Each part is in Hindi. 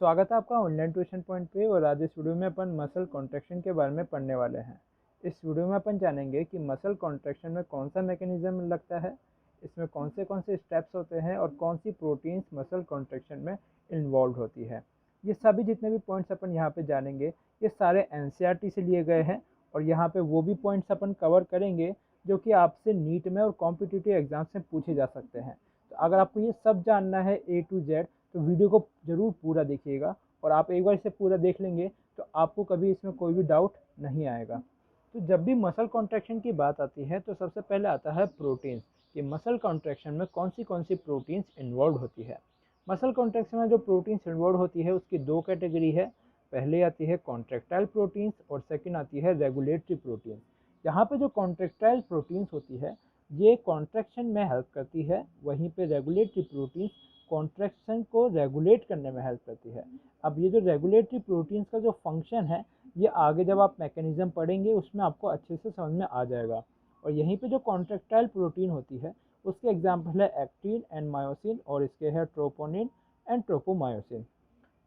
स्वागत है आपका ऑनलाइन ट्यूशन पॉइंट पे। और आज इस वीडियो में अपन मसल कॉन्ट्रैक्शन के बारे में पढ़ने वाले हैं। इस वीडियो में अपन जानेंगे कि मसल कॉन्ट्रैक्शन में कौन सा मैकेनिज्म लगता है, इसमें कौन से स्टेप्स होते हैं और कौन सी प्रोटीन्स मसल कॉन्ट्रैक्शन में इन्वॉल्व होती है। ये सभी जितने भी पॉइंट्स अपन यहाँ पे जानेंगे ये सारे एनसीईआरटी से लिए गए हैं। और यहाँ पे वो भी पॉइंट्स अपन कवर करेंगे जो कि आपसे नीट में और कॉम्पिटिटिव एग्जाम्स में पूछे जा सकते हैं। तो अगर आपको ये सब जानना है A to Z तो वीडियो को ज़रूर पूरा देखिएगा। और आप एक बार इसे पूरा देख लेंगे तो आपको कभी इसमें कोई भी डाउट नहीं आएगा। तो जब भी मसल कॉन्ट्रैक्शन की बात आती है तो सबसे पहले आता है प्रोटीन्स, कि मसल कॉन्ट्रैक्शन में कौन सी प्रोटीन्स इन्वॉल्व होती है। मसल कॉन्ट्रैक्शन में जो प्रोटीन्स इन्वॉल्व होती है उसकी दो कैटेगरी है। पहले आती है कॉन्ट्रैक्टाइल प्रोटीन्स और सेकंड आती है रेगुलेटरी प्रोटीन्स। यहाँ पे जो कॉन्ट्रैक्टाइल प्रोटीन्स होती है ये कॉन्ट्रैक्शन में हेल्प करती है, वहीं पे रेगुलेटरी प्रोटीन्स कॉन्ट्रैक्शन को रेगुलेट करने में हेल्प करती है। अब ये जो रेगुलेटरी प्रोटीन्स का जो फंक्शन है ये आगे जब आप मैकेनिज्म पढ़ेंगे उसमें आपको अच्छे से समझ में आ जाएगा। और यहीं पे जो कॉन्ट्रैक्टाइल प्रोटीन होती है उसके एग्जाम्पल है एक्टिन एंड मायोसिन, और इसके है ट्रोपोनिन एंड ट्रोपोमायोसिन।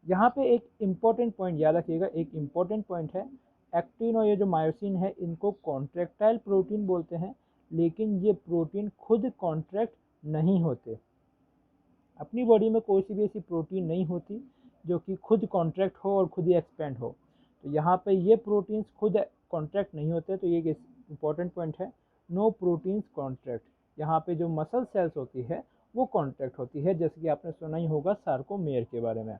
यहाँ पे एक इम्पॉर्टेंट पॉइंट याद रखिएगा, एक इम्पॉर्टेंट पॉइंट है, एक्टिन और ये जो मायोसिन है इनको कॉन्ट्रैक्टाइल प्रोटीन बोलते हैं, लेकिन ये प्रोटीन खुद कॉन्ट्रैक्ट नहीं होते। अपनी बॉडी में कोई सी भी ऐसी प्रोटीन नहीं होती जो कि खुद कॉन्ट्रैक्ट हो और खुद ही एक्सपेंड हो। तो यहाँ पे ये प्रोटीन्स खुद कॉन्ट्रैक्ट नहीं होते, तो ये एक इम्पॉर्टेंट पॉइंट है। No proteins contract. यहाँ पे जो मसल सेल्स होती है वो कॉन्ट्रैक्ट होती है, जैसे कि आपने सुना ही होगा सार्कोमेयर के बारे में।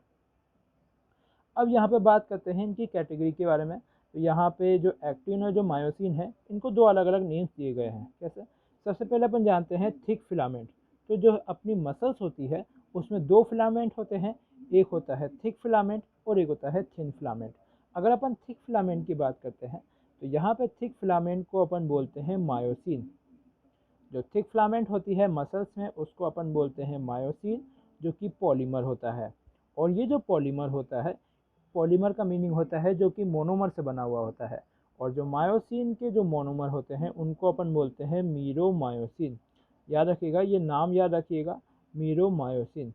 अब यहाँ पे बात करते हैं इनकी कैटेगरी के बारे में। तो यहाँ पे जो एक्टिन और जो मायोसिन है इनको दो अलग अलग नेम्स दिए गए हैं। कैसे? सबसे पहले अपन जानते हैं थिक फिलामेंट। तो जो अपनी मसल्स होती है उसमें दो फिलामेंट होते हैं, एक होता है थिक फिलामेंट और एक होता है थिन फिलामेंट। अगर अपन थिक फिलामेंट की बात करते हैं तो यहाँ पे थिक फिलामेंट को अपन बोलते हैं मायोसिन। जो थिक फिलामेंट होती है मसल्स में उसको अपन बोलते हैं मायोसिन, जो कि पॉलीमर होता है। और ये जो पॉलीमर होता है, पॉलीमर का मीनिंग होता है जो कि मोनोमर से बना हुआ होता है। और जो मायोसिन के जो मोनोमर होते हैं उनको अपन बोलते हैं मीरोमायोसिन। याद रखिएगा, ये नाम याद रखिएगा, मीरोमायोसिन।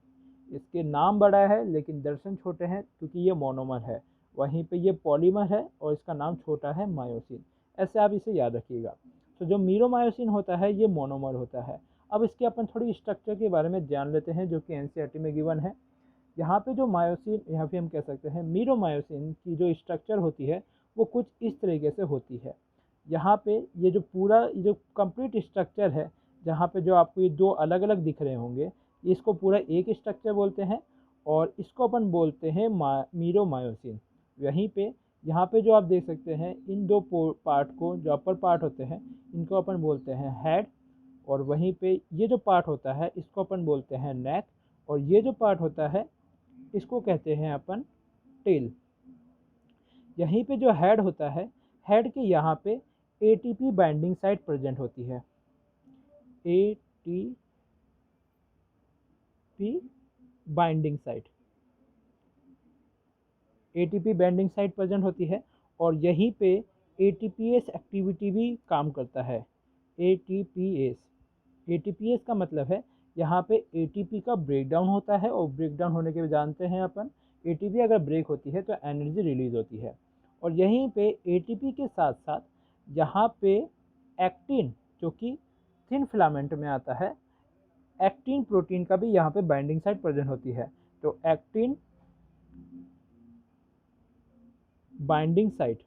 इसके नाम बड़ा है लेकिन दर्शन छोटे हैं क्योंकि ये मोनोमर है, वहीं पे ये पॉलीमर है और इसका नाम छोटा है मायोसिन। ऐसे आप इसे याद रखिएगा। तो जो मीरोमायोसिन होता है ये मोनोमर होता है। अब इसके अपन थोड़ी स्ट्रक्चर के बारे में जान लेते हैं जो कि एनसीईआरटी में गिवन है। यहाँ पे जो मायोसिन, यहाँ पे हम कह सकते हैं मीरोमायोसिन की जो स्ट्रक्चर होती है वो कुछ इस तरीके से होती है। यहाँ पे ये जो पूरा ये जो कंप्लीट स्ट्रक्चर है, जहाँ पे जो आपको ये दो अलग अलग दिख रहे होंगे, इसको पूरा एक स्ट्रक्चर बोलते हैं और इसको अपन बोलते हैं मीरोमायोसिन। वहीं पे यहाँ पे जो आप देख सकते हैं इन दो पार्ट को, जो अपर पार्ट होते हैं इनको अपन बोलते हैं हेड, और वहीं पे ये जो पार्ट होता है इसको अपन बोलते हैं नेक, और ये जो पार्ट होता है इसको कहते हैं अपन टेल। यहीं पे जो हेड होता है, हेड के यहाँ पे एटीपी बाइंडिंग साइट प्रेजेंट होती है। ATP binding site, ATP binding site present होती है और यहीं पे एटीपीएस एक्टिविटी भी काम करता है। एटीपीएस, एटीपीएस का मतलब है यहाँ पे एटीपी का ब्रेकडाउन होता है, और ब्रेकडाउन होने के जानते हैं अपन, एटीपी अगर ब्रेक होती है तो एनर्जी रिलीज होती है। और यहीं पे एटीपी के साथ साथ यहाँ पे एक्टिन, जो कि थिन फिलामेंट में आता है, एक्टिन प्रोटीन का भी यहाँ पे बाइंडिंग साइट प्रेजेंट होती है। तो एक्टिन बाइंडिंग साइट,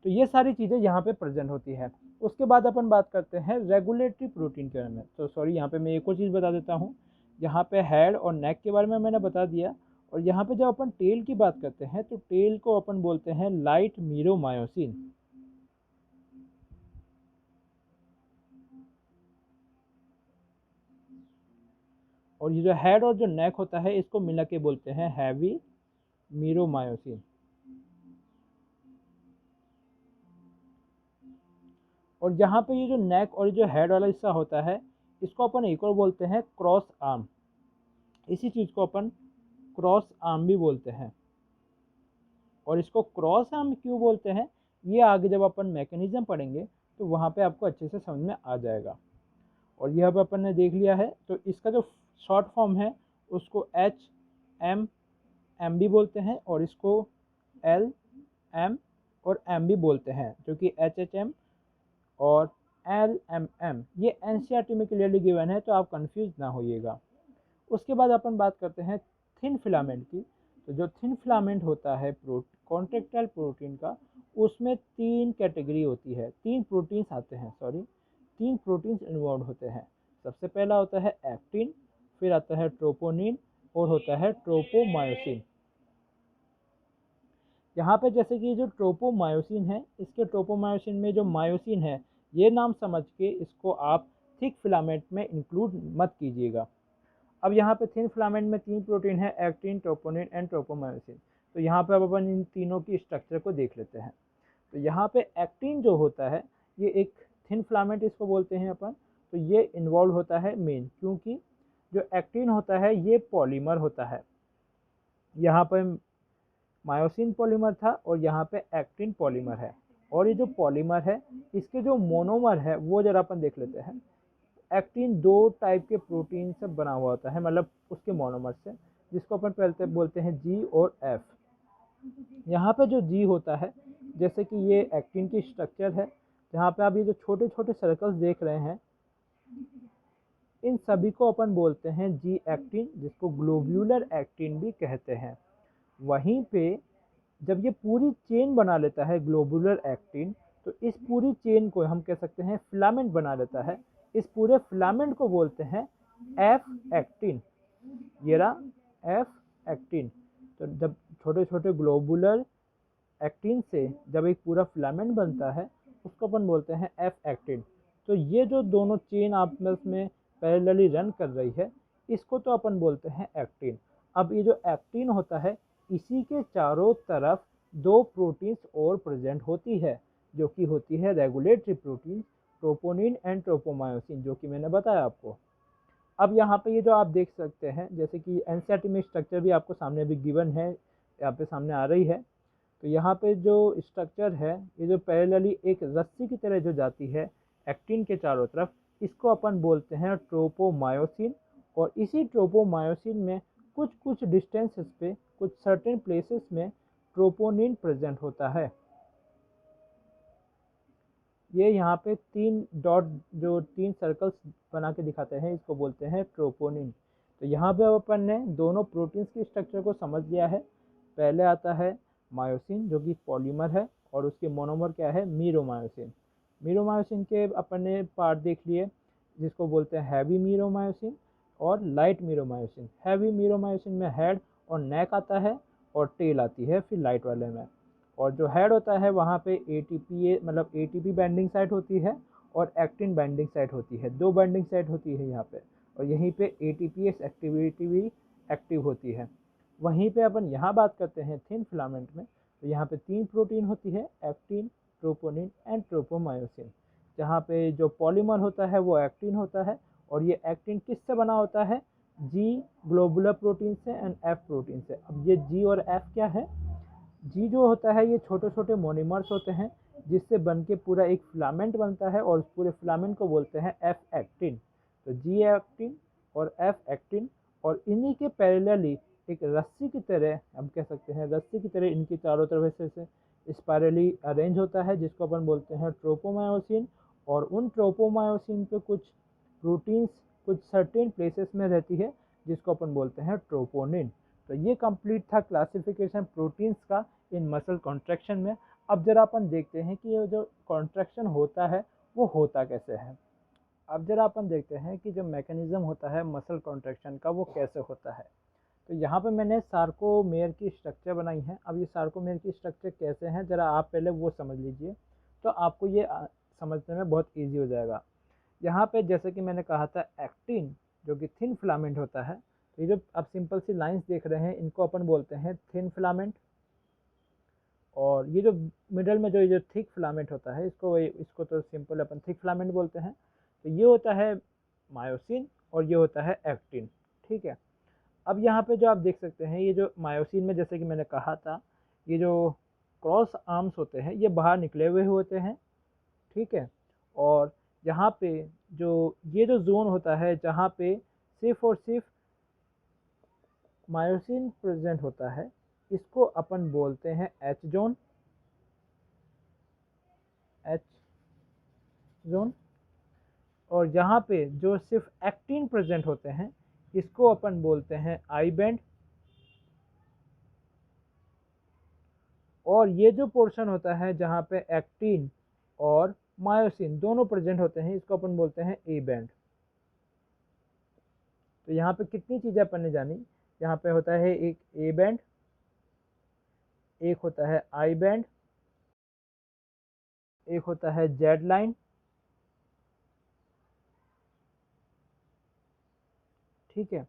तो ये सारी चीज़ें यहाँ पे प्रेजेंट होती है। उसके बाद अपन बात करते हैं रेगुलेटरी प्रोटीन के बारे में। तो सॉरी, यहाँ पे मैं एक और चीज़ बता देता हूँ। यहाँ पे हेड और नेक के बारे में मैंने बता दिया। और यहाँ पे जब अपन टेल की बात करते हैं तो टेल को अपन बोलते हैं लाइट मीरोमायोसिन। और ये जो हेड और जो नेक होता है इसको मिला के बोलते हैं हैवी मीरोमायोसिन। और यहाँ पे ये जो नेक और जो हेड वाला हिस्सा होता है इसको अपन एक और बोलते हैं क्रॉस आर्म। इसी चीज़ को अपन क्रॉस आर्म भी बोलते हैं। और इसको क्रॉस आर्म क्यों बोलते हैं ये आगे जब अपन मैकेनिज्म पढ़ेंगे तो वहाँ पे आपको अच्छे से समझ में आ जाएगा। और यह अब अपन ने देख लिया है। तो इसका जो शॉर्ट फॉर्म है उसको HMM भी बोलते हैं और इसको LM और M भी बोलते हैं, जो कि HHM और LMM ये एनसीईआरटी में क्लियरली गिवन है, तो आप कंफ्यूज ना होइएगा। उसके बाद अपन बात करते हैं थिन फिलामेंट की। तो जो थिन फिलामेंट होता है कॉन्ट्रेक्टाइल प्रोटीन का, उसमें तीन कैटेगरी होती है, तीन प्रोटीन्स आते हैं, तीन प्रोटीन्स इन्वॉल्व होते हैं। सबसे पहला होता है एक्टिन, फिर आता है ट्रोपोनिन और होता है ट्रोपोमायोसिन। यहाँ पे जैसे कि जो ट्रोपोमायोसिन है, इसके ट्रोपोमायोसिन में जो मायोसिन है, ये नाम समझ के इसको आप थिक फिलामेंट में इंक्लूड मत कीजिएगा। अब यहाँ पे थिन फिलामेंट में तीन प्रोटीन है, एक्टिन, ट्रोपोनिन एंड ट्रोपोमायोसिन। तो यहाँ पे अब अपन इन तीनों की स्ट्रक्चर को देख लेते हैं। तो यहाँ पे एक्टिन जो होता है, ये एक थिन फिलामेंट इसको बोलते हैं अपन। तो ये इन्वॉल्व होता है मेन, क्योंकि जो एक्टिन होता है ये पॉलीमर होता है। यहाँ पर मायोसिन पॉलीमर था और यहाँ पे एक्टिन पॉलीमर है। और ये जो पॉलीमर है, इसके जो मोनोमर है वो जरा अपन देख लेते हैं। एक्टिन दो टाइप के प्रोटीन से बना हुआ होता है, मतलब उसके मोनोमर से, जिसको अपन पहले बोलते हैं जी और एफ। यहाँ पे जो जी होता है, जैसे कि ये एक्टिन की स्ट्रक्चर है, जहाँ पे आप ये जो छोटे छोटे सर्कल्स देख रहे हैं, इन सभी को अपन बोलते हैं जी एक्टिन, जिसको ग्लोब्यूलर एक्टिन भी कहते हैं। वहीं पे जब ये पूरी चेन बना लेता है ग्लोबुलर एक्टिन, तो इस पूरी चेन को हम कह सकते हैं फिलामेंट बना लेता है। इस पूरे फिलामेंट को बोलते हैं एफ एक्टिन। ये रहा एफ एक्टिन। तो जब छोटे छोटे ग्लोबुलर एक्टिन से जब एक पूरा फिलामेंट बनता है, उसको अपन बोलते हैं एफ एक्टिन। तो ये जो दोनों चेन आपस में पैरेलली रन कर रही है, इसको तो अपन बोलते हैं एक्टिन। अब ये जो एक्टिन होता है, इसी के चारों तरफ दो प्रोटीन्स और प्रेजेंट होती है, जो कि होती है regulatory protein, troponin and tropomyosin, जो कि मैंने बताया आपको। अब यहाँ पे ये जो आप देख सकते हैं, जैसे कि एनसीईआरटी में स्ट्रक्चर भी आपको सामने भी गिवन है, यहाँ पे सामने आ रही है। तो यहाँ पे जो स्ट्रक्चर है, ये जो पैरेलली एक रस्सी की तरह जो जाती है एक्टिन के चारों तरफ, इसको अपन बोलते हैं ट्रोपोमायोसिन। और इसी ट्रोपोमायोसिन में कुछ कुछ डिस्टेंसेस पे, कुछ सर्टेन प्लेसेस में ट्रोपोनिन प्रेजेंट होता है। ये यहाँ पे तीन डॉट, जो तीन सर्कल्स बना के दिखाते हैं, इसको बोलते हैं ट्रोपोनिन। तो यहाँ पे अपन ने दोनों प्रोटीन्स की स्ट्रक्चर को समझ लिया है। पहले आता है मायोसिन, जो कि पॉलीमर है, और उसके मोनोमर क्या है, मीरोमायोसिन। मीरोमायोसिन के अपन ने पार्ट देख लिए, जिसको बोलते हैं हैवी मीरोमायोसिन और लाइट मीरोमायोसिन। हैवी मीरोमायोसिन में हेड और नेक आता है और टेल आती है फिर लाइट वाले में। और जो हेड होता है वहाँ पे एटीपी मतलब एटीपी बाइंडिंग साइट होती है और एक्टिन बाइंडिंग साइट होती है, दो बाइंडिंग साइट होती है यहाँ पे। और यहीं पे एटीपीएस एक्टिविटी भी एक्टिव होती है। वहीं पे अपन यहाँ बात करते हैं थिन फिलामेंट में, तो यहाँ पे तीन प्रोटीन होती है, एक्टिन, ट्रोपोनिन एंड ट्रोपोमायोसिन। जहाँ पे जो पॉलीमर होता है वो एक्टिन होता है, और ये एक्टिन किससे बना होता है, जी ग्लोबुलर प्रोटीन से एंड एफ प्रोटीन से। अब ये जी और एफ क्या है, जी जो होता है ये छोटे छोटे मोनोमर्स होते हैं, जिससे बन के पूरा एक फिलामेंट बनता है, और उस पूरे फिलामेंट को बोलते हैं एफ एक्टिन। तो जी एक्टिन और एफ एक्टिन, और इन्हीं के पैरेलली एक रस्सी की तरह, हम कह सकते हैं रस्सी की तरह, इनकी चारों तरफ से स्पायरली अरेंज होता है, जिसको अपन बोलते हैं ट्रोपोमायोसिन। और उन ट्रोपोमायोसिन पे कुछ प्रोटीन्स कुछ सर्टेन प्लेसेस में रहती है, जिसको अपन बोलते हैं ट्रोपोनिन। तो ये कंप्लीट था क्लासिफिकेशन प्रोटीन्स का इन मसल कॉन्ट्रैक्शन में। अब जरा अपन देखते हैं कि ये जो कॉन्ट्रैक्शन होता है वो होता कैसे है। अब जरा अपन देखते हैं कि जो मैकेनिज्म होता है मसल कॉन्ट्रैक्शन का वो कैसे होता है। तो यहाँ पे मैंने सार्कोमेयर की स्ट्रक्चर बनाई है। अब ये सार्कोमेयर की स्ट्रक्चर कैसे हैं, जरा आप पहले वो समझ लीजिए, तो आपको ये समझने में बहुत ईजी हो जाएगा। यहाँ पे जैसे कि मैंने कहा था, एक्टिन जो कि थिन फिलामेंट होता है, तो ये जो आप सिंपल सी लाइंस देख रहे हैं, इनको अपन बोलते हैं थिन फिलामेंट। और ये जो मिडल में जो ये जो थिक फिलामेंट होता है, इसको तो सिंपल अपन थिक फिलामेंट बोलते हैं। तो ये होता है मायोसिन और ये होता है एक्टिन, ठीक है। अब यहाँ पे जो आप देख सकते हैं, ये जो मायोसिन में, जैसे कि मैंने कहा था, ये जो क्रॉस आर्म्स होते हैं ये बाहर निकले हुए होते हैं, ठीक है। और यहाँ पे जो ये जो जोन होता है, जहाँ पे और सिर्फ मायोसिन प्रेजेंट होता है, इसको अपन बोलते हैं एच जोन। H zone. और यहाँ पे जो सिर्फ एक्टिन प्रेजेंट होते हैं, इसको अपन बोलते हैं आई बैंड। और ये जो पोर्शन होता है जहाँ पे एक्टिन और मायोसिन दोनों प्रेजेंट होते हैं, इसको अपन बोलते हैं ए बैंड। तो यहाँ पे कितनी चीज़ें अपन ने जानी, यहाँ पे होता है एक ए बैंड, एक होता है आई बैंड, एक होता है जेड लाइन, ठीक है।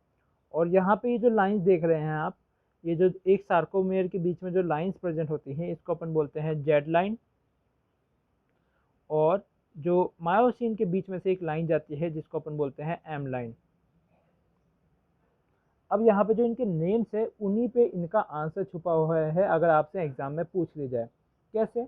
और यहाँ पे ये जो लाइंस देख रहे हैं आप, ये जो एक सार्कोमेयर के बीच में जो लाइंस प्रेजेंट होती हैं, इसको अपन बोलते हैं जेड लाइन। और जो मायोसिन के बीच में से एक लाइन जाती है, जिसको अपन बोलते हैं एम लाइन। अब यहाँ पे जो इनके नेम्स है, उन्हीं पे इनका आंसर छुपा हुआ है, अगर आपसे एग्जाम में पूछ ली जाए। कैसे?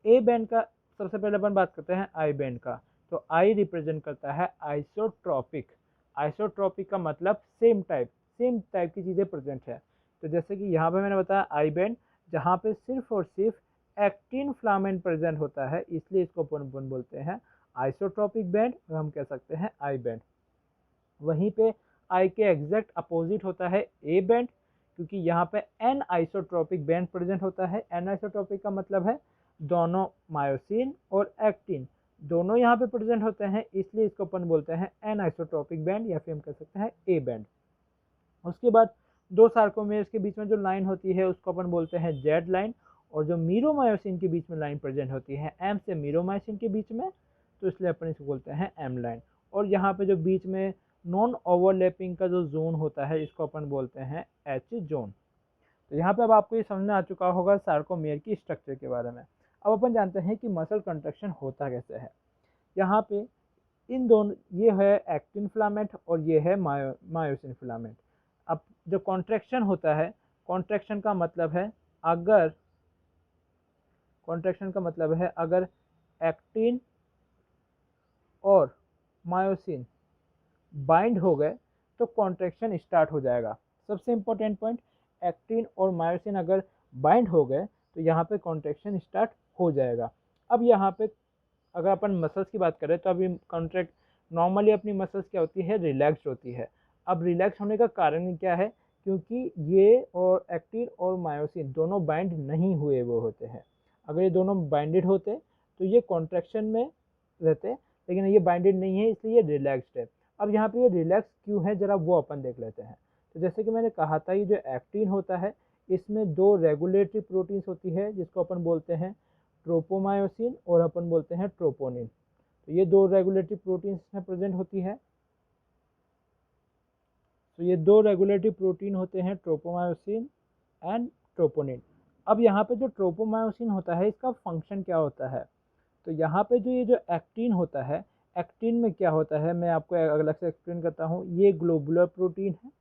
ए बैंड का सबसे पहले अपन बात करते हैं आई बैंड का। तो आई रिप्रेजेंट करता है आइसोट्रॉपिक। आइसोट्रॉपिक का मतलब सेम टाइप की चीज़ें प्रेजेंट है। तो जैसे कि यहाँ पे मैंने बताया आई बैंड, जहाँ पे सिर्फ और सिर्फ एक्टिन फिलामेंट प्रेजेंट होता है, इसलिए इसको अपन बोलते हैं आइसोट्रॉपिक बैंड, और हम कह सकते हैं आई बैंड। वहीं पे आई के एग्जैक्ट अपोजिट होता है ए बैंड, क्योंकि यहाँ पे एन आइसोट्रॉपिक बैंड प्रेजेंट होता है। एन आइसोट्रॉपिक का मतलब है दोनों मायोसिन और एक्टिन दोनों यहाँ पे प्रेजेंट होते हैं, इसलिए इसको अपन बोलते हैं एन आइसोट्रॉपिक बैंड, या फिर हम कह सकते हैं ए बैंड। उसके बाद दो सार्कोमेयर्स के बीच में जो लाइन होती है, उसको अपन बोलते हैं जेड लाइन। और जो मीरोमायोसिन के बीच में लाइन प्रेजेंट होती है एम से मीरोमायोसिन के बीच में, तो इसलिए अपन इसको बोलते हैं एम लाइन। और यहाँ पे जो बीच में नॉन ओवरलैपिंग का जो जोन होता है, इसको अपन बोलते हैं एच जोन। तो यहाँ पे अब आपको ये समझ में आ चुका होगा सार्कोमेयर की स्ट्रक्चर के बारे में। अब अपन जानते हैं कि मसल कंट्रैक्शन होता कैसे है। यहाँ पे इन दोनों, ये है एक्टिन फिलामेंट और ये है मायोसिन फिलामेंट। अब जो कॉन्ट्रैक्शन होता है, कॉन्ट्रैक्शन का मतलब है अगर एक्टिन और मायोसिन बाइंड हो गए तो कॉन्ट्रैक्शन स्टार्ट हो जाएगा। सबसे इम्पोर्टेंट पॉइंट, एक्टिन और मायोसिन अगर बाइंड हो गए तो यहाँ पे कॉन्ट्रैक्शन स्टार्ट हो जाएगा। अब यहाँ पे अगर अपन मसल्स की बात करें, तो अभी कॉन्ट्रैक्ट नॉर्मली अपनी मसल्स क्या होती है, रिलैक्स होती है। अब रिलैक्स होने का कारण क्या है, क्योंकि ये और एक्टिन और मायोसिन दोनों बाइंड नहीं हुए वो होते हैं। अगर ये दोनों बाइंडेड होते तो ये कॉन्ट्रैक्शन में रहते, लेकिन ये बाइंडेड नहीं है, इसलिए ये रिलैक्स्ड है। अब यहाँ पे ये रिलैक्स क्यों है, जरा वो अपन देख लेते हैं। तो जैसे कि मैंने कहा था, ये जो एक्टिन होता है, इसमें दो रेगुलेटरी प्रोटीन्स होती है, जिसको अपन बोलते हैं ट्रोपोमायोसिन और अपन बोलते हैं ट्रोपोनिन। तो ये दो रेगुलेटरी प्रोटीन्स में प्रेजेंट होती है। तो ये दो रेगुलेटरी प्रोटीन होते हैं, ट्रोपोमायोसिन एंड ट्रोपोनिन। अब यहाँ पे जो ट्रोपोमायोसिन होता है, इसका फंक्शन क्या होता है? तो यहाँ पे जो ये जो एक्टिन होता है, एक्टिन में क्या होता है, मैं आपको अलग से एक्सप्लेन करता हूँ। ये ग्लोबुलर प्रोटीन है,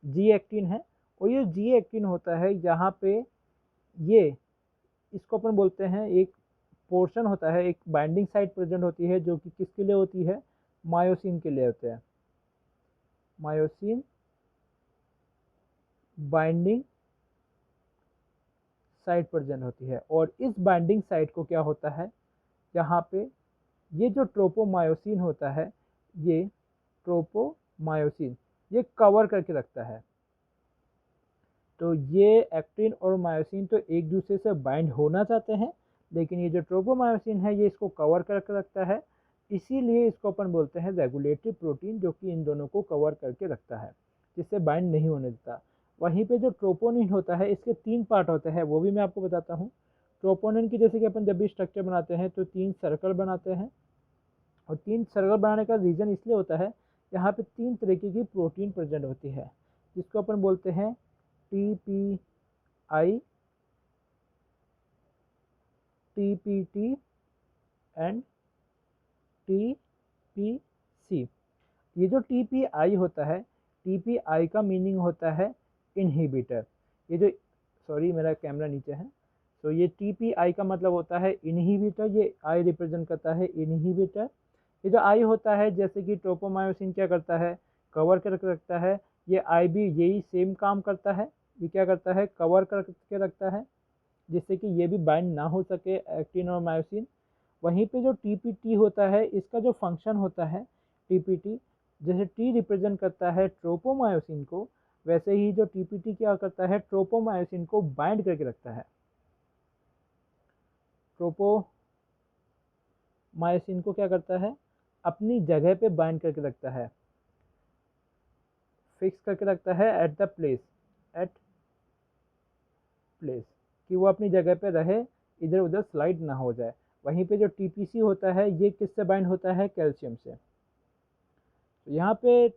जी एक्टिन है। और ये जी एक्टिन होता है, यहाँ पे ये इसको अपन बोलते हैं, एक पोर्शन होता है, एक बाइंडिंग साइट प्रेजेंट होती है, जो कि किसके लिए होती है, मायोसिन के लिए होते हैं। मायोसिन बाइंडिंग साइट प्रेजेंट होती है। और इस बाइंडिंग साइट को क्या होता है, यहाँ पे ये जो ट्रोपोमायोसिन होता है, ये ट्रोपोमायोसिन ये कवर करके रखता है। तो ये एक्टिन और मायोसिन तो एक दूसरे से बाइंड होना चाहते हैं, लेकिन ये जो ट्रोपोमायोसिन है, ये इसको कवर करके रखता है। इसीलिए इसको अपन बोलते हैं रेगुलेटरी प्रोटीन, जो कि इन दोनों को कवर करके रखता है, जिससे बाइंड नहीं होने देता। वहीं पे जो ट्रोपोनिन होता है, इसके तीन पार्ट होते हैं, वो भी मैं आपको बताता हूँ। ट्रोपोनिन की जैसे कि अपन जब भी स्ट्रक्चर बनाते हैं, तो तीन सर्कल बनाते हैं। और तीन सर्कल बनाने का रीज़न इसलिए होता है, यहाँ पे तीन तरीके की प्रोटीन प्रेजेंट होती है, जिसको अपन बोलते हैं TPI, TPT एंड TPC। ये जो TPI होता है, TPI का मीनिंग होता है इनहिबिटर। ये जो, सॉरी मेरा कैमरा नीचे है। तो ये TPI का मतलब होता है इनहिबिटर, ये I रिप्रेजेंट करता है इनहिबिटर। ये जो I होता है, जैसे कि ट्रोपोमायोसिन क्या करता है, कवर करके रखता है। ये आई भी यही सेम काम करता है, ये क्या करता है, कवर करके रखता है जिससे कि ये भी बाइंड ना हो सके एक्टिन और मायोसिन। वहीं पे जो टीपीटी होता है, इसका जो फंक्शन होता है टीपीटी, जैसे टी रिप्रेजेंट करता है ट्रोपोमायोसिन को, वैसे ही जो टीपीटी क्या करता है, ट्रोपोमायोसिन को बाइंड करके रखता है। ट्रोपोमायोसिन को क्या करता है, अपनी जगह पे बाइंड करके रखता है, फिक्स करके रखता है एट प्लेस कि वो अपनी जगह पे रहे, इधर उधर स्लाइड ना हो जाए। वहीं पे जो टीपीसी होता है, ये किससे बाइंड होता है, कैल्शियम से। तो यहाँ पे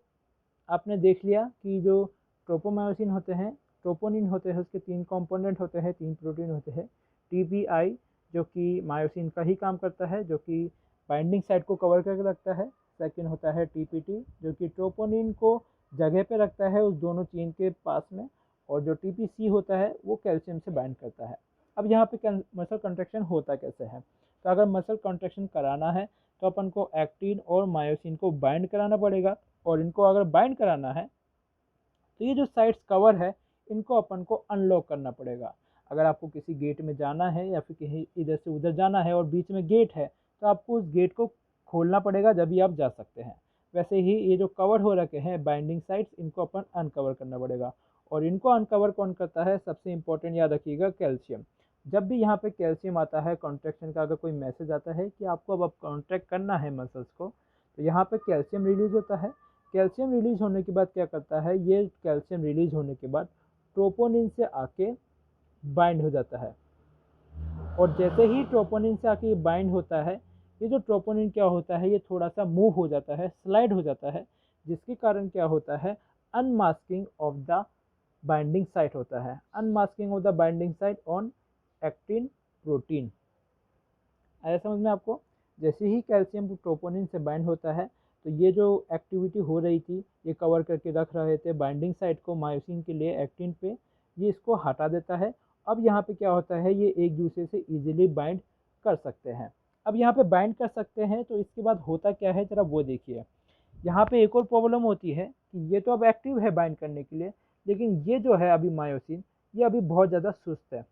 आपने देख लिया कि जो ट्रोपोमायोसिन होते हैं, ट्रोपोनिन होते हैं, उसके 3 कंपोनेंट होते हैं, 3 प्रोटीन होते हैं। टीपीआई जो कि मायोसिन का ही काम करता है, जो कि बाइंडिंग साइट को कवर करके रखता है। सेकेंड होता है टीपीटी जो कि ट्रोपोनिन को जगह पे रखता है उस दोनों चेन के पास में, और जो टीपीसी होता है वो कैल्शियम से बाइंड करता है। अब यहाँ पे मसल कंट्रैक्शन होता कैसे है, तो अगर मसल कंट्रैक्शन कराना है तो अपन को एक्टिन और मायोसिन को बाइंड कराना पड़ेगा, और इनको अगर बाइंड कराना है तो ये जो साइड्स कवर है इनको अपन को अनलॉक करना पड़ेगा। अगर आपको किसी गेट में जाना है या फिर कहीं इधर से उधर जाना है और बीच में गेट है, तो आपको उस गेट को खोलना पड़ेगा, जब भी आप जा सकते हैं। वैसे ही ये जो कवर हो रखे हैं बाइंडिंग साइड्स, इनको अपन अनकवर करना पड़ेगा। और इनको अनकवर कौन करता है, सबसे इंपॉर्टेंट याद रखिएगा, कैल्शियम। जब भी यहाँ पे कैल्शियम आता है, कॉन्ट्रैक्शन का अगर कोई मैसेज आता है कि आपको अब कॉन्ट्रैक्ट करना है मसल्स को, तो यहाँ पे कैल्शियम रिलीज होता है। कैल्शियम रिलीज होने के बाद क्या करता है, ये कैल्शियम रिलीज होने के बाद ट्रोपोनिन से आके बाइंड हो जाता है। और जैसे ही ट्रोपोनिन से आके ये बाइंड होता है, ये जो ट्रोपोनिन क्या होता है, ये थोड़ा सा मूव हो जाता है, स्लाइड हो जाता है, जिसके कारण क्या होता है, unmasking of the binding site होता है। Unmasking of the binding site on actin protein. आया समझ में आपको। जैसे ही कैल्शियम ट्रोपोनिन से बाइंड होता है, तो ये जो एक्टिविटी हो रही थी, ये कवर करके रख रहे थे बाइंडिंग साइट को मायोसिन के लिए एक्टिन पे, ये इसको हटा देता है। अब यहाँ पे क्या होता है, ये एक दूसरे से इजीली बाइंड कर सकते हैं। अब यहाँ पे बाइंड कर सकते हैं, तो इसके बाद होता क्या है, जरा वो देखिए। यहाँ पे एक और प्रॉब्लम होती है कि ये तो अब एक्टिव है बाइंड करने के लिए, लेकिन ये जो है अभी मायोसिन, ये अभी बहुत ज़्यादा सुस्त है।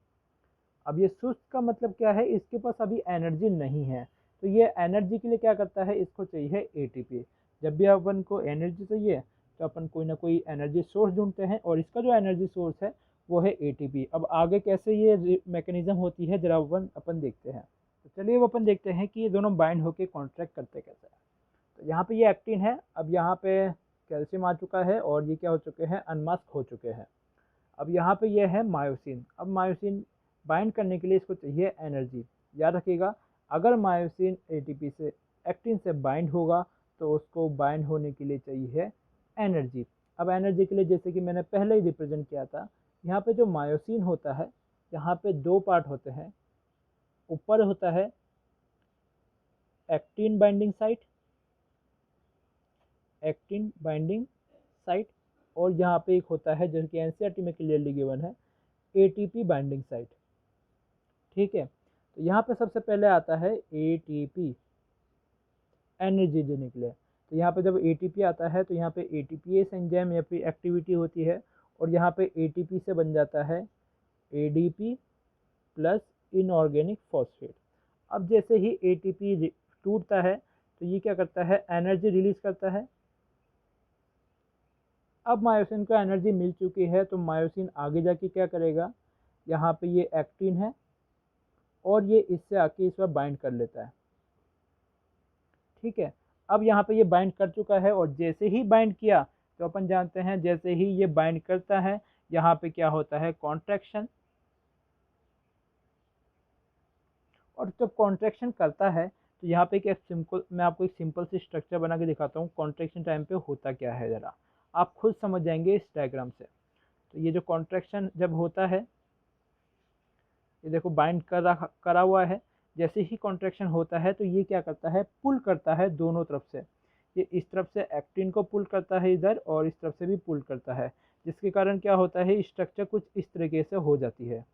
अब ये सुस्त का मतलब क्या है, इसके पास अभी एनर्जी नहीं है। तो ये एनर्जी के लिए क्या करता है, इसको चाहिए एटीपी। जब भी अपन को एनर्जी चाहिए तो अपन कोई ना कोई एनर्जी सोर्स ढूंढते हैं, और इसका जो एनर्जी सोर्स है वो है एटीपी। अब आगे कैसे ये मैकेनिज्म होती है, जरा अपन देखते हैं। तो चलिए वो अपन देखते हैं कि ये दोनों बाइंड होकर कॉन्ट्रैक्ट करते कैसे हैं। तो यहाँ पे ये एक्टिन है, अब यहाँ पे कैल्शियम आ चुका है, और ये क्या हो चुके हैं, अनमास्क हो चुके हैं। अब यहाँ पे ये है मायोसिन। अब मायोसिन बाइंड करने के लिए इसको चाहिए एनर्जी। याद रखिएगा, अगर मायोसिन एटीपी से एक्टिन से बाइंड होगा तो उसको बाइंड होने के लिए चाहिए एनर्जी। अब एनर्जी के लिए जैसे कि मैंने पहले ही रिप्रेजेंट किया था, यहाँ पे जो मायोसिन होता है, यहाँ पे 2 पार्ट होते हैं। ऊपर होता है actin binding site, actin binding site, और यहाँ पे एक होता है जो कि एनसीईआरटी में क्लियरली गिवन है, एटीपी बाइंडिंग साइट। ठीक है, तो यहाँ पे सबसे पहले आता है एटीपी, एनर्जी देने के लिए। तो यहाँ पे जब एटीपी आता है तो यहाँ पे एटीपीएस एंजाइम या फिर एक्टिविटी होती है, और यहाँ पे एटीपी से बन जाता है एडीपी प्लस इनऑर्गेनिक फॉस्फेट। अब जैसे ही एटीपी टूटता है तो ये क्या करता है, एनर्जी रिलीज करता है। अब मायोसिन को एनर्जी मिल चुकी है, तो मायोसिन आगे जाके क्या करेगा, यहाँ पे ये एक्टिन है और ये इससे आके इस पर बाइंड कर लेता है। ठीक है, अब यहाँ पे ये बाइंड कर चुका है, और जैसे ही बाइंड किया तो अपन जानते हैं जैसे ही ये बाइंड करता है, यहाँ पे क्या होता है, कॉन्ट्रैक्शन। और जब कॉन्ट्रैक्शन करता है तो यहाँ पे एक सिंपल, मैं आपको एक सिंपल सी स्ट्रक्चर बना के दिखाता हूँ, कॉन्ट्रैक्शन टाइम पे होता क्या है, ज़रा आप खुद समझ जाएंगे इस डायग्राम से। तो ये जो कॉन्ट्रैक्शन जब होता है, ये देखो बाइंड करा हुआ है। जैसे ही कॉन्ट्रैक्शन होता है तो ये क्या करता है, पुल करता है दोनों तरफ से। ये इस तरफ से एक्टिन को पुल करता है इधर, और इस तरफ से भी पुल करता है, जिसके कारण क्या होता है, स्ट्रक्चर कुछ इस तरीके से हो जाती है।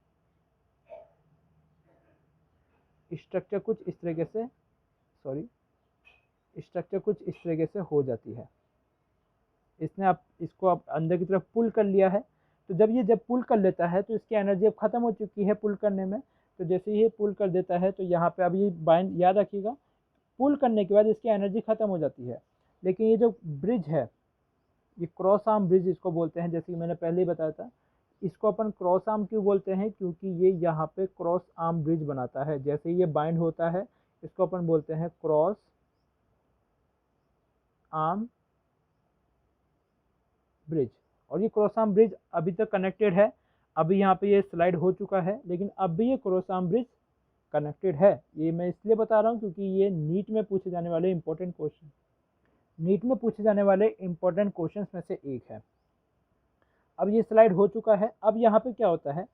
स्ट्रक्चर कुछ इस तरीके से, स्ट्रक्चर कुछ इस तरीके से हो जाती है। इसने आप इसको आप अंदर की तरफ पुल कर लिया है। तो जब पुल कर लेता है तो इसकी एनर्जी अब ख़त्म हो चुकी है पुल करने में। तो जैसे ही ये पुल कर देता है तो यहाँ पे अब ये बाइंड, याद रखिएगा पुल करने के बाद इसकी एनर्जी ख़त्म हो जाती है। लेकिन ये जो ब्रिज है, ये क्रॉस आर्म ब्रिज इसको बोलते हैं, जैसे कि मैंने पहले ही बताया था। इसको अपन क्रॉस आर्म क्यों बोलते हैं, क्योंकि ये यहाँ पे क्रॉस आर्म ब्रिज बनाता है। जैसे ही ये बाइंड होता है इसको अपन बोलते हैं क्रॉस आर्म ब्रिज। और ये क्रॉस आर्म ब्रिज अभी तक कनेक्टेड है। अभी यहाँ पे ये स्लाइड हो चुका है, लेकिन अब भी ये क्रॉस आर्म ब्रिज कनेक्टेड है। ये मैं इसलिए बता रहा हूँ क्योंकि ये नीट में पूछे जाने वाले इंपॉर्टेंट क्वेश्चंस में से एक है। अब ये स्लाइड हो चुका है। अब यहाँ पे क्या होता है,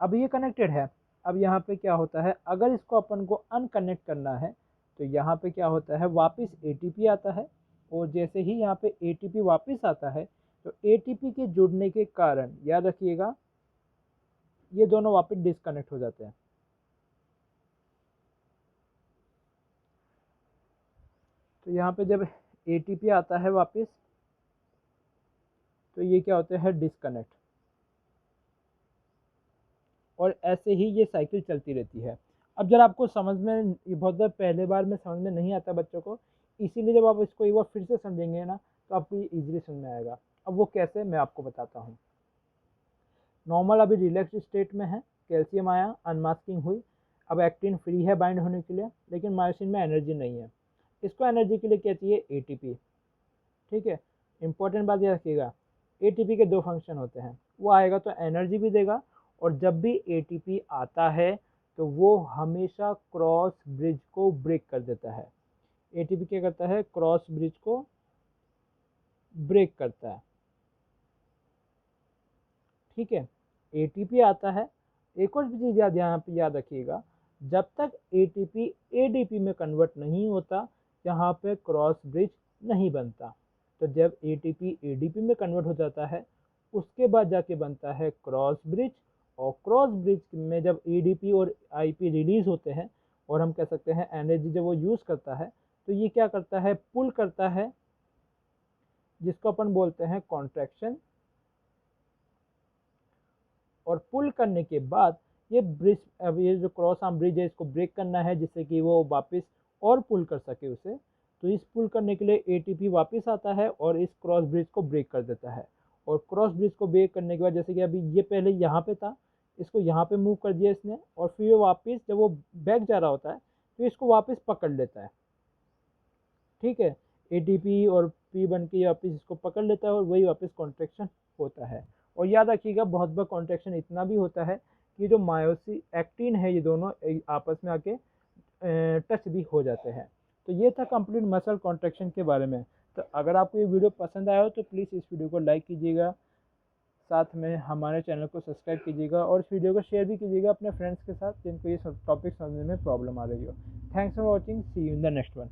अब ये कनेक्टेड है। अब यहाँ पे क्या होता है, अगर इसको अपन को अनकनेक्ट करना है तो यहाँ पे क्या होता है, वापस एटीपी आता है। और जैसे ही यहाँ पे एटीपी वापस आता है तो एटीपी के जुड़ने के कारण, याद रखिएगा, ये दोनों वापस डिस्कनेक्ट हो जाते हैं। तो यहाँ पे जब एटीपी आता है वापस तो ये क्या होता है, डिस्कनेक्ट। और ऐसे ही ये साइकिल चलती रहती है। अब जब आपको समझ में, ये बहुत बार पहले बार में समझ में नहीं आता बच्चों को, इसीलिए जब आप इसको एक बार फिर से समझेंगे ना तो आपको ये ईजिली समझ में आएगा। अब वो कैसे, मैं आपको बताता हूँ। नॉर्मल अभी रिलैक्स स्टेट में है, कैल्शियम आया, अनमास्किंग हुई, अब एक्टिन फ्री है बाइंड होने के लिए, लेकिन मायोसिन में एनर्जी नहीं है। इसको एनर्जी के लिए क्या चाहिए, एटीपी। ठीक है, इंपॉर्टेंट बात याद रखिएगा, एटीपी के दो फंक्शन होते हैं। वो आएगा तो एनर्जी भी देगा, और जब भी एटीपी आता है तो वो हमेशा क्रॉस ब्रिज को ब्रेक कर देता है। एटीपी क्या करता है, क्रॉस ब्रिज को ब्रेक करता है। ठीक है, एटीपी आता है। एक और चीज़ यहाँ पे याद रखिएगा, जब तक एटीपी एडीपी में कन्वर्ट नहीं होता यहाँ पे क्रॉस ब्रिज नहीं बनता। तो जब एटीपी एडीपी में कन्वर्ट हो जाता है उसके बाद जाके बनता है क्रॉस ब्रिज। और क्रॉस ब्रिज में जब एडीपी और आईपी रिलीज होते हैं, और हम कह सकते हैं एनर्जी जब वो यूज़ करता है, तो ये क्या करता है, पुल करता है, जिसको अपन बोलते हैं कॉन्ट्रैक्शन। और पुल करने के बाद ये ब्रिज, अब ये जो क्रॉस आर्म ब्रिज है इसको ब्रेक करना है जिससे कि वो वापस और पुल कर सके उसे। तो इस पुल करने के लिए एटीपी वापस आता है और इस क्रॉस ब्रिज को ब्रेक कर देता है। और क्रॉस ब्रिज को ब्रेक करने के बाद, जैसे कि अभी ये पहले यहाँ पे था, इसको यहाँ पे मूव कर दिया इसने, और फिर वापस जब वो बैक जा रहा होता है तो इसको वापस पकड़ लेता है। ठीक है, एटीपी और पी बन के वापस इसको पकड़ लेता है और वही वापस कॉन्ट्रैक्शन होता है। और याद रखिएगा बहुत बार कॉन्ट्रैक्शन इतना भी होता है कि जो मायोसिन एक्टिन है ये दोनों आपस में आके टच भी हो जाते हैं। तो ये था कंप्लीट मसल कॉन्ट्रैक्शन के बारे में। तो अगर आपको ये वीडियो पसंद आया हो तो प्लीज़ इस वीडियो को लाइक कीजिएगा, साथ में हमारे चैनल को सब्सक्राइब कीजिएगा, और इस वीडियो को शेयर भी कीजिएगा अपने फ्रेंड्स के साथ जिनको ये टॉपिक समझने में प्रॉब्लम आ रही हो। Thanks for watching, see you in the next one.